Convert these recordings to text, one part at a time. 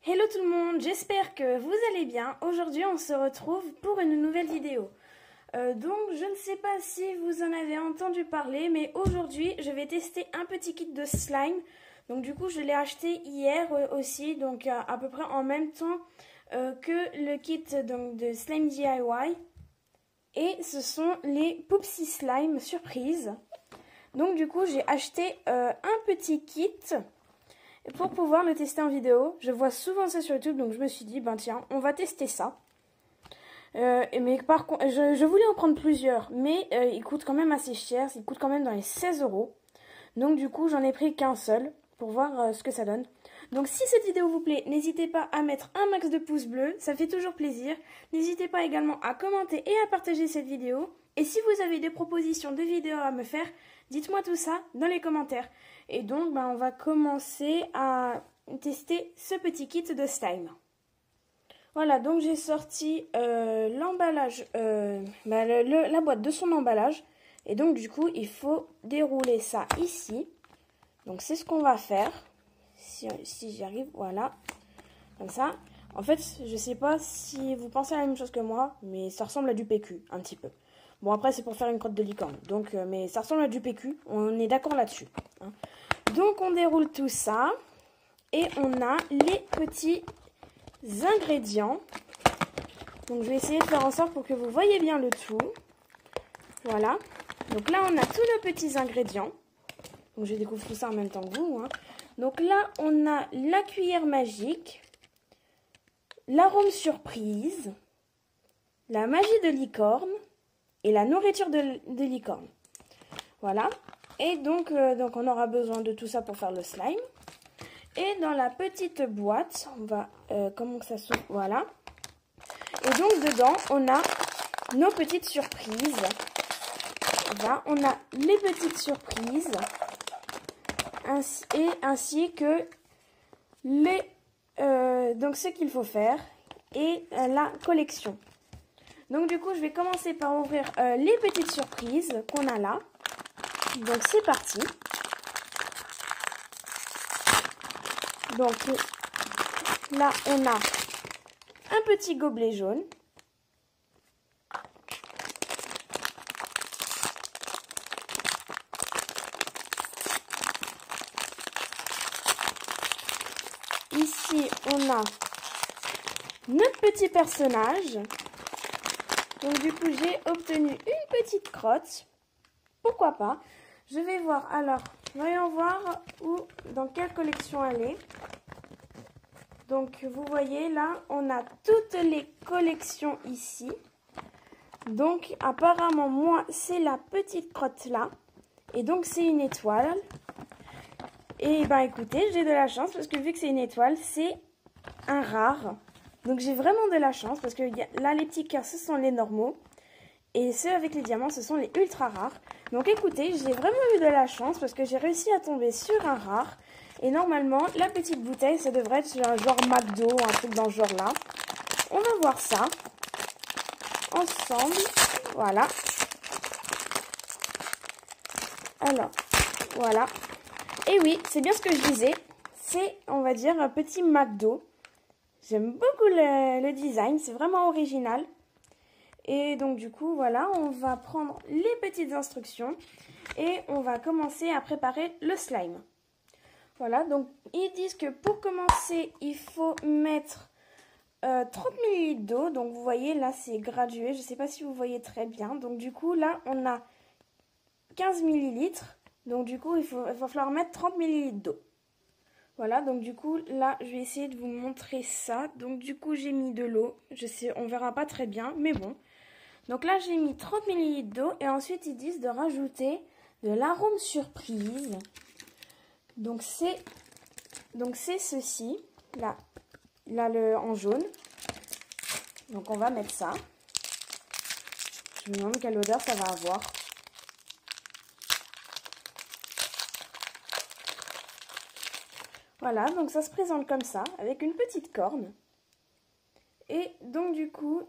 Hello tout le monde, j'espère que vous allez bien. Aujourd'hui on se retrouve pour une nouvelle vidéo. Donc je ne sais pas si vous en avez entendu parler, mais aujourd'hui je vais tester un petit kit de slime. Donc du coup je l'ai acheté hier aussi, donc à peu près en même temps que le kit donc, de slime DIY. Et ce sont les Poopsie Slime Surprise. Donc du coup j'ai acheté un petit kit pour pouvoir le tester en vidéo. Je vois souvent ça sur YouTube, donc je me suis dit, ben tiens, on va tester ça. Mais par contre, je voulais en prendre plusieurs, mais il coûte quand même assez cher, il coûte quand même dans les 16 €. Donc du coup, j'en ai pris qu'un seul pour voir ce que ça donne. Donc si cette vidéo vous plaît, n'hésitez pas à mettre un max de pouces bleus, ça fait toujours plaisir. N'hésitez pas également à commenter et à partager cette vidéo. Et si vous avez des propositions de vidéos à me faire, dites-moi tout ça dans les commentaires. Et donc, ben, on va commencer à tester ce petit kit de slime. Voilà, donc j'ai sorti l'emballage, la boîte de son emballage. Et donc, du coup, il faut dérouler ça ici. Donc, c'est ce qu'on va faire. Si j'y arrive, voilà. Comme ça. En fait, je sais pas si vous pensez à la même chose que moi, mais ça ressemble à du PQ, un petit peu. Bon, après, c'est pour faire une crotte de licorne. Donc, mais ça ressemble à du PQ. On est d'accord là-dessus. Hein. Donc, on déroule tout ça. Et on a les petits ingrédients. Donc, je vais essayer de faire en sorte pour que vous voyez bien le tout. Voilà. Donc là, on a tous nos petits ingrédients. Donc, je découvre tout ça en même temps que vous. Hein. Donc là, on a la cuillère magique, l'arôme surprise, la magie de licorne et la nourriture de licorne. Voilà. Et donc on aura besoin de tout ça pour faire le slime. Et dans la petite boîte, on va... comment que ça s'ouvre? Voilà. Et donc dedans, on a nos petites surprises. Voilà, on a les petites surprises. Ainsi que donc ce qu'il faut faire et la collection. Donc du coup, je vais commencer par ouvrir les petites surprises qu'on a là. Donc c'est parti. Donc là, on a un petit gobelet jaune. Ici, on a notre petit personnage. Donc du coup, j'ai obtenu une petite crotte. Pourquoi pas? Je vais voir. Alors, voyons voir dans quelle collection elle est. Donc, vous voyez, là, on a toutes les collections ici. Donc, apparemment, moi, c'est la petite crotte là. Et donc, c'est une étoile. Et ben, écoutez, j'ai de la chance parce que vu que c'est une étoile, c'est un rare. Donc, j'ai vraiment de la chance parce que là, les petits cœurs, ce sont les normaux. Et ceux avec les diamants, ce sont les ultra rares. Donc écoutez, j'ai vraiment eu de la chance parce que j'ai réussi à tomber sur un rare. Et normalement, la petite bouteille, ça devrait être sur un genre McDo ou un truc dans ce genre-là. On va voir ça ensemble. Voilà. Alors, voilà. Et oui, c'est bien ce que je disais. C'est, on va dire, un petit McDo. J'aime beaucoup le design, c'est vraiment original. Et donc du coup, voilà, on va prendre les petites instructions et on va commencer à préparer le slime. Voilà, donc ils disent que pour commencer, il faut mettre 30 ml d'eau. Donc vous voyez, là c'est gradué, je ne sais pas si vous voyez très bien. Donc du coup, là on a 15 ml. Donc du coup, il va falloir mettre 30 ml d'eau. Voilà, donc du coup, là, je vais essayer de vous montrer ça. Donc du coup, j'ai mis de l'eau. Je sais, on verra pas très bien, mais bon. Donc là, j'ai mis 30 ml d'eau et ensuite, ils disent de rajouter de l'arôme surprise. Donc, c'est ceci, là en jaune. Donc, on va mettre ça. Je me demande quelle odeur ça va avoir. Voilà, donc ça se présente comme ça, avec une petite corne. Et donc, du coup...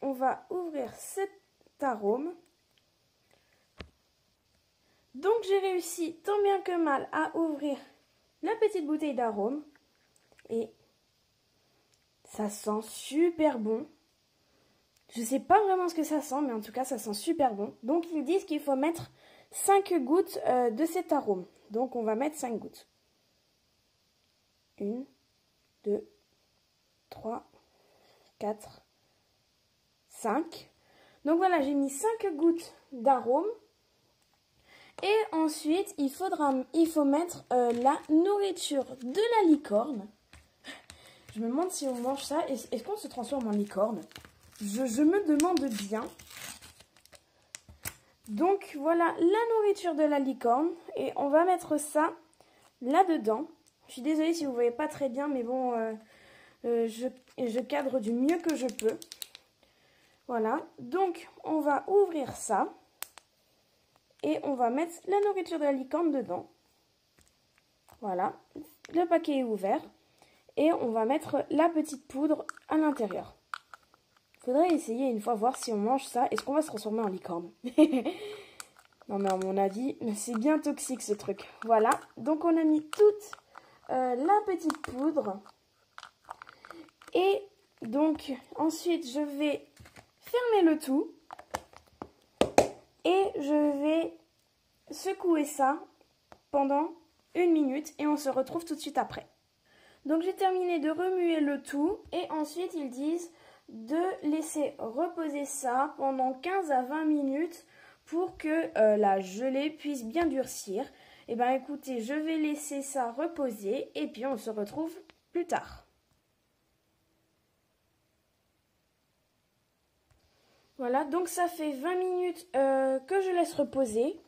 on va ouvrir cet arôme. Donc j'ai réussi tant bien que mal à ouvrir la petite bouteille d'arôme. Et Ça sent super bon. Je sais pas vraiment ce que ça sent, mais en tout cas, ça sent super bon. Donc, ils disent qu'il faut mettre 5 gouttes de cet arôme. Donc, on va mettre 5 gouttes. 1, 2, 3, 4, 5. Donc, voilà, j'ai mis 5 gouttes d'arôme. Et ensuite, il faut mettre la nourriture de la licorne. Je me demande si on mange ça. Est-ce qu'on se transforme en licorne? Je me demande bien. Donc voilà la nourriture de la licorne. Et on va mettre ça là-dedans. Je suis désolée si vous ne voyez pas très bien. Mais bon, je cadre du mieux que je peux. Voilà. Donc on va ouvrir ça. Et on va mettre la nourriture de la licorne dedans. Voilà. Le paquet est ouvert. Et on va mettre la petite poudre à l'intérieur. Faudrait essayer une fois, voir si on mange ça. Est-ce qu'on va se transformer en licorne? Non mais à mon avis, c'est bien toxique ce truc. Voilà, donc on a mis toute la petite poudre. Et donc ensuite je vais fermer le tout. Et je vais secouer ça pendant 1 minute. Et on se retrouve tout de suite après. Donc j'ai terminé de remuer le tout. Et ensuite ils disent de laisser reposer ça pendant 15 à 20 minutes pour que la gelée puisse bien durcir. Et bien écoutez, je vais laisser ça reposer et puis on se retrouve plus tard. Voilà, donc ça fait 20 minutes que je laisse reposer.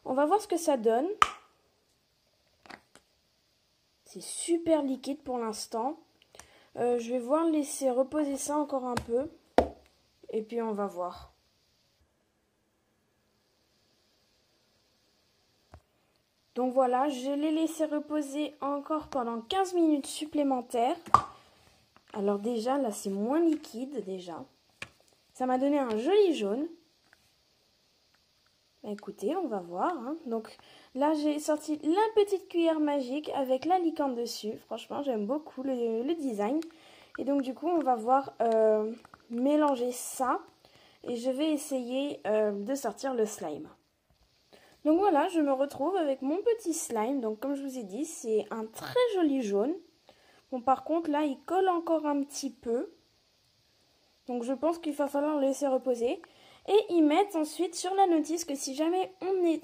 On va voir ce que ça donne. C'est super liquide pour l'instant. Je vais voir laisser reposer ça encore un peu. Et puis on va voir. Donc voilà, je l'ai laissé reposer encore pendant 15 minutes supplémentaires. Alors déjà, là c'est moins liquide déjà. Ça m'a donné un joli jaune. Écoutez, on va voir. Hein. Donc là j'ai sorti la petite cuillère magique avec la licorne dessus. Franchement, j'aime beaucoup le design. Et donc du coup, on va voir mélanger ça. Et je vais essayer de sortir le slime. Donc voilà, je me retrouve avec mon petit slime. Donc comme je vous ai dit, c'est un très joli jaune. Bon, par contre, là, il colle encore un petit peu. Donc je pense qu'il va falloir le laisser reposer. Et ils mettent ensuite sur la notice que si jamais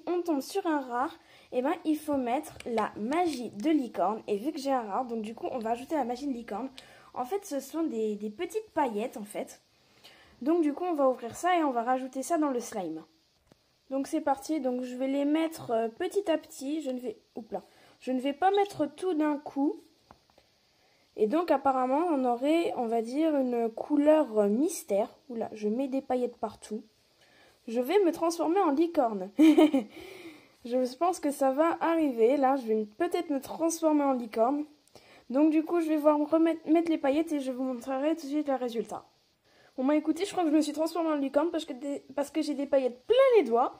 on tombe sur un rare, eh ben, il faut mettre la magie de licorne. Et vu que j'ai un rare, donc du coup, on va ajouter la magie de licorne. En fait, ce sont des petites paillettes, en fait. Donc du coup, on va ouvrir ça et on va rajouter ça dans le slime. Donc c'est parti. Donc je vais les mettre petit à petit. Je ne vais pas mettre tout d'un coup. Et donc apparemment, on aurait, on va dire, une couleur mystère. Oula, je mets des paillettes partout. Je vais me transformer en licorne. Je pense que ça va arriver. Là, je vais peut-être me transformer en licorne. Donc du coup, je vais mettre les paillettes et je vous montrerai tout de suite le résultat. Bon bah écoutez, je crois que je me suis transformée en licorne parce que j'ai des paillettes plein les doigts.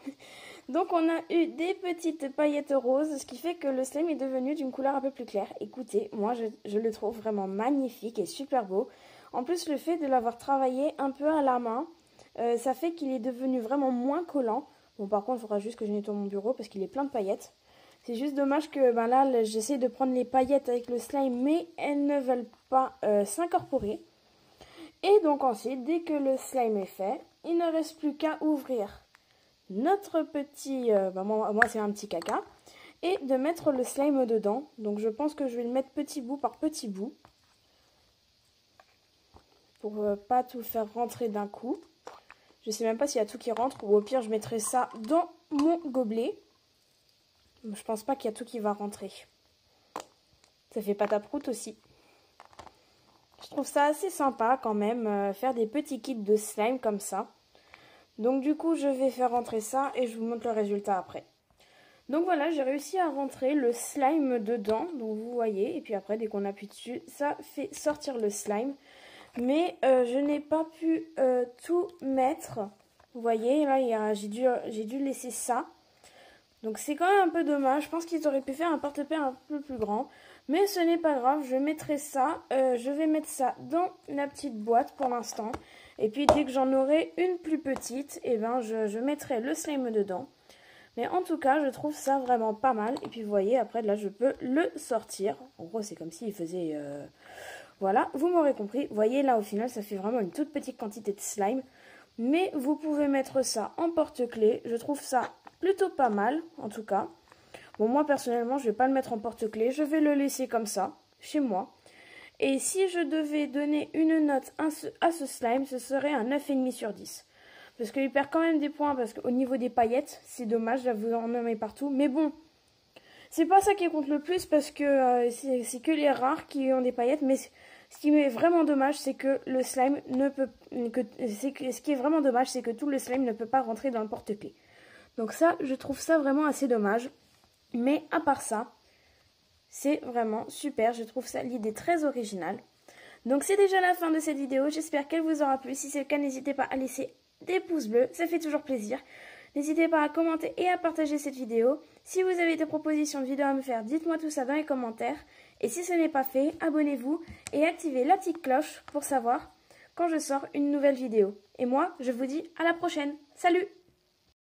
Donc on a eu des petites paillettes roses, ce qui fait que le slime est devenu d'une couleur un peu plus claire. Écoutez, moi je le trouve vraiment magnifique et super beau. En plus, le fait de l'avoir travaillé un peu à la main, ça fait qu'il est devenu vraiment moins collant. Bon, par contre, il faudra juste que je nettoie mon bureau parce qu'il est plein de paillettes. C'est juste dommage que ben là, j'essaie de prendre les paillettes avec le slime, mais elles ne veulent pas s'incorporer. Et donc ensuite, dès que le slime est fait, il ne reste plus qu'à ouvrir notre petit... moi c'est un petit caca. Et de mettre le slime dedans. Donc je pense que je vais le mettre petit bout par petit bout. Pour pas tout faire rentrer d'un coup. Je sais même pas s'il y a tout qui rentre. Ou au pire je mettrai ça dans mon gobelet. Je pense pas qu'il y a tout qui va rentrer. Ça fait pataproute aussi. Je trouve ça assez sympa quand même, faire des petits kits de slime comme ça. Donc du coup, je vais faire rentrer ça et je vous montre le résultat après. Donc voilà, j'ai réussi à rentrer le slime dedans, donc vous voyez. Et puis après, dès qu'on appuie dessus, ça fait sortir le slime. Mais je n'ai pas pu tout mettre. Vous voyez, là, j'ai dû laisser ça. Donc c'est quand même un peu dommage. Je pense qu'ils auraient pu faire un porte-paix un peu plus grand. Mais ce n'est pas grave, je mettrai ça, je vais mettre ça dans la petite boîte pour l'instant. Et puis dès que j'en aurai une plus petite, eh ben, je mettrai le slime dedans. Mais en tout cas, je trouve ça vraiment pas mal. Et puis vous voyez, après là, je peux le sortir. En gros, c'est comme s'il faisait... Voilà, vous m'aurez compris. Vous voyez, là, au final, ça fait vraiment une toute petite quantité de slime. Mais vous pouvez mettre ça en porte-clés. Je trouve ça plutôt pas mal, en tout cas. Bon, moi, personnellement, je vais pas le mettre en porte-clés. Je vais le laisser comme ça, chez moi. Et si je devais donner une note à ce slime, ce serait un 9,5 sur 10. Parce qu'il perd quand même des points, parce qu'au niveau des paillettes, c'est dommage, là, vous en nommez partout. Mais bon, c'est pas ça qui compte le plus, parce que c'est que les rares qui ont des paillettes. Mais ce qui est vraiment dommage, c'est que le slime ne peut... ce qui est vraiment dommage, c'est que tout le slime ne peut pas rentrer dans le porte-clés. Donc ça, je trouve ça vraiment assez dommage. Mais à part ça, c'est vraiment super. Je trouve ça l'idée très originale. Donc c'est déjà la fin de cette vidéo. J'espère qu'elle vous aura plu. Si c'est le cas, n'hésitez pas à laisser des pouces bleus. Ça fait toujours plaisir. N'hésitez pas à commenter et à partager cette vidéo. Si vous avez des propositions de vidéos à me faire, dites-moi tout ça dans les commentaires. Et si ce n'est pas fait, abonnez-vous et activez la petite cloche pour savoir quand je sors une nouvelle vidéo. Et moi, je vous dis à la prochaine. Salut!